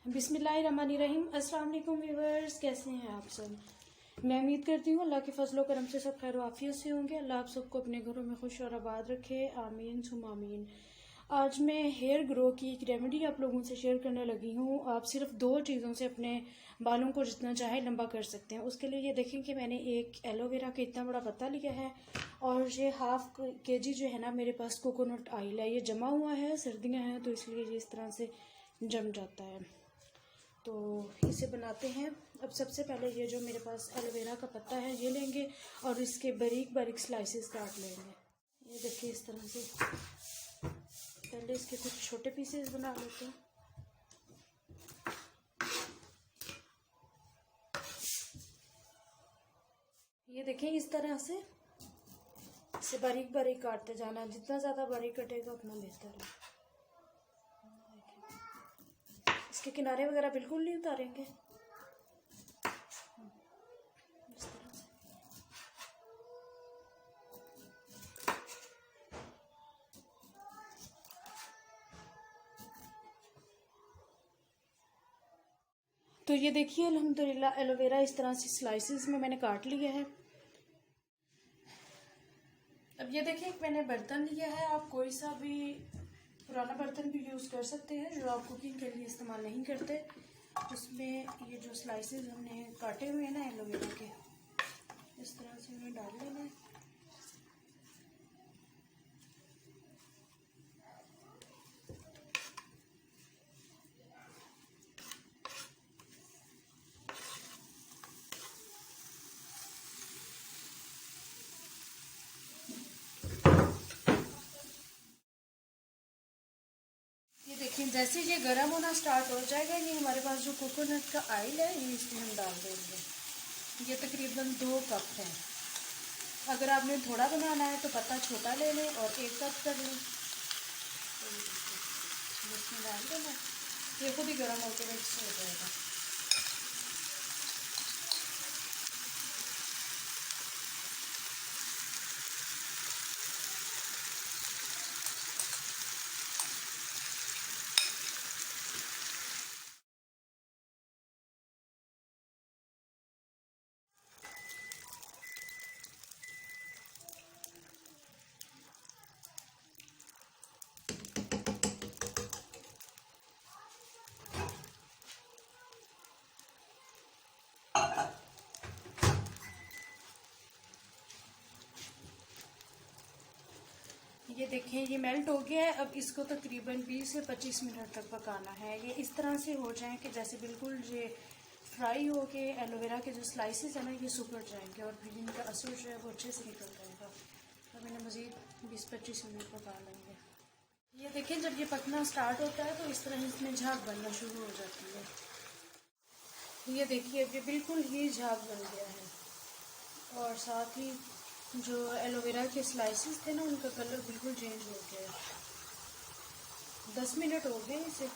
बिस्मिल्लाहिर्रहमानिर्रहीम। अस्सलाम वालेकुम व्यूअर्स, कैसे हैं आप सब। मैं उम्मीद करती हूँ अल्लाह के फजलो करम से सब खैर आफियत से होंगे। अल्लाह आप सबको अपने घरों में खुश और आबाद रखे, आमीन सुम आमीन। आज मैं हेयर ग्रो की एक रेमेडी आप लोगों से शेयर करने लगी हूँ। आप सिर्फ 2 चीज़ों से अपने बालों को जितना चाहे लंबा कर सकते हैं। उसके लिए ये देखें कि मैंने एक एलोवेरा का इतना बड़ा पत्ता लिया है और ये हाफ केजी जो है ना मेरे पास कोकोनट ऑयल है। ये जमा हुआ है, सर्दियाँ हैं तो इसलिए ये इस तरह से जम जाता है। तो इसे बनाते हैं। अब सबसे पहले ये जो मेरे पास एलोवेरा का पत्ता है ये लेंगे और इसके बारीक बारीक स्लाइसेस काट लेंगे। ये देखिए इस तरह से। पहले इसके कुछ छोटे पीसेस बना लेते हैं। ये देखिए इस तरह से इसे बारीक बारीक काटते जाना। जितना ज़्यादा बारीक कटेगा उतना बेहतर है। इसके किनारे वगैरह बिल्कुल नहीं उतारेंगे। इस तरह से। तो ये देखिए अल्हम्दुलिल्लाह एलोवेरा इस तरह से स्लाइसेस में मैंने काट लिया है। अब ये देखिए मैंने बर्तन लिया है। आप कोई सा भी पुराना बर्तन भी यूज़ कर सकते हैं जो आप कुकिंग के लिए इस्तेमाल नहीं करते। उसमें ये जो स्लाइसेस हमने काटे हुए हैं ना एलोवेरा के, इस तरह से उन्हें डाल लेना है। ये देखिए जैसे ये गर्म होना स्टार्ट हो जाएगा, ये हमारे पास जो कोकोनट का ऑयल है ये इसमें हम डाल देंगे। ये तकरीबन 2 कप है। अगर आपने थोड़ा बनाना है तो पत्ता छोटा ले लें और 1 कप कर लें। तो इसमें डाल देना, ये खुद ही गर्म होकर मिक्स हो जाएगा। ये देखें ये मेल्ट हो गया है। अब इसको तकरीबन 20 से 25 मिनट तक पकाना है। ये इस तरह से हो जाए कि जैसे बिल्कुल ये फ्राई हो के एलोवेरा के जो स्लाइसेस है ना ये सुखड़ जाएंगे और फिर इनका असर जो है वो अच्छे से निकल जाएगा। अब इन्हें मज़ीद 20-25 मिनट पका लेंगे। ये देखें जब ये पकना स्टार्ट होता है तो इस तरह इसमें झाग बनना शुरू हो जाती है। ये देखिए अब ये बिल्कुल ही झाग बन गया है और साथ ही जो एलोवेरा के स्लाइसेस थे ना उनका कलर बिल्कुल चेंज हो गया है। 10 मिनट हो गए, इसे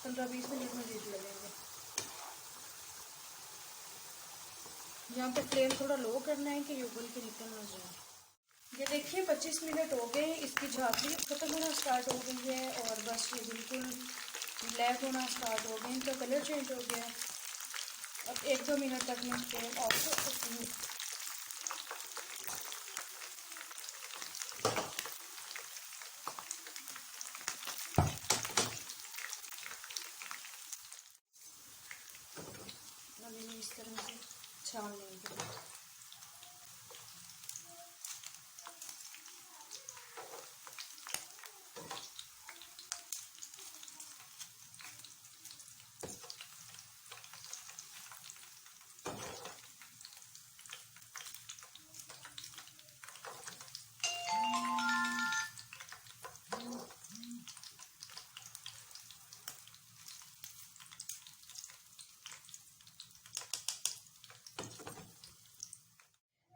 15-20 मिनट मज़ीद लगेंगे। यहाँ पे फ्लेम थोड़ा लो करना है कि ये उबल के निकल ना जाए। ये देखिए 25 मिनट हो गए, इसकी झाँकी खत्म होना स्टार्ट हो गई है और बस ये बिल्कुल ब्लैक होना स्टार्ट हो गया, इनका कलर चेंज हो गया। अब 1-2 मिनट तक मैं फ्लेम ऑफ कर सकती हूँ। इस तरह से छान लेंगे।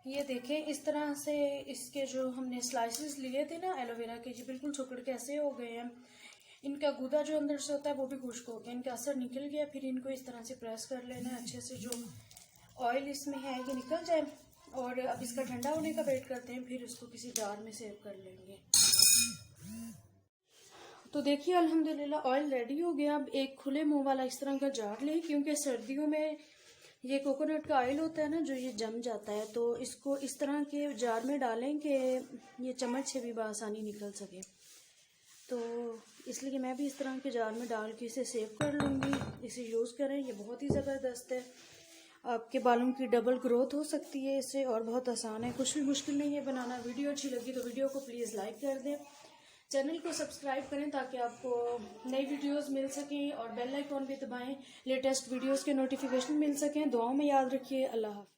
ये देखें इस तरह से इसके जो हमने स्लाइसेस लिए थे ना एलोवेरा के, ये बिल्कुल चुकड़ के ऐसे हो गए हैं। इनका गूदा जो अंदर से होता है वो भी खुश्क हो गया, इनका असर निकल गया। फिर इनको इस तरह से प्रेस कर लेना है अच्छे से, जो ऑयल इसमें है ये निकल जाए। और अब इसका ठंडा होने का वेट करते हैं, फिर इसको किसी जार में सेव कर लेंगे। तो देखिए अल्हम्दुलिल्लाह ऑयल रेडी हो गया। अब एक खुले मुंह वाला इस तरह का जार लें, क्योंकि सर्दियों में ये कोकोनट का ऑयल होता है ना जो ये जम जाता है, तो इसको इस तरह के जार में डालें कि ये चम्मच से भी बआसानी निकल सके। तो इसलिए मैं भी इस तरह के जार में डाल के इसे सेव कर लूँगी। इसे यूज़ करें, ये बहुत ही ज़बरदस्त है। आपके बालों की डबल ग्रोथ हो सकती है इससे, और बहुत आसान है, कुछ भी मुश्किल नहीं है बनाना। वीडियो अच्छी लगी तो वीडियो को प्लीज़ लाइक कर दें, चैनल को सब्सक्राइब करें ताकि आपको नई वीडियोस मिल सकें, और बेल आइकॉन भी दबाएं, लेटेस्ट वीडियोस के नोटिफिकेशन मिल सकें। दुआओं में याद रखिए। अल्लाह हाफ़िज़।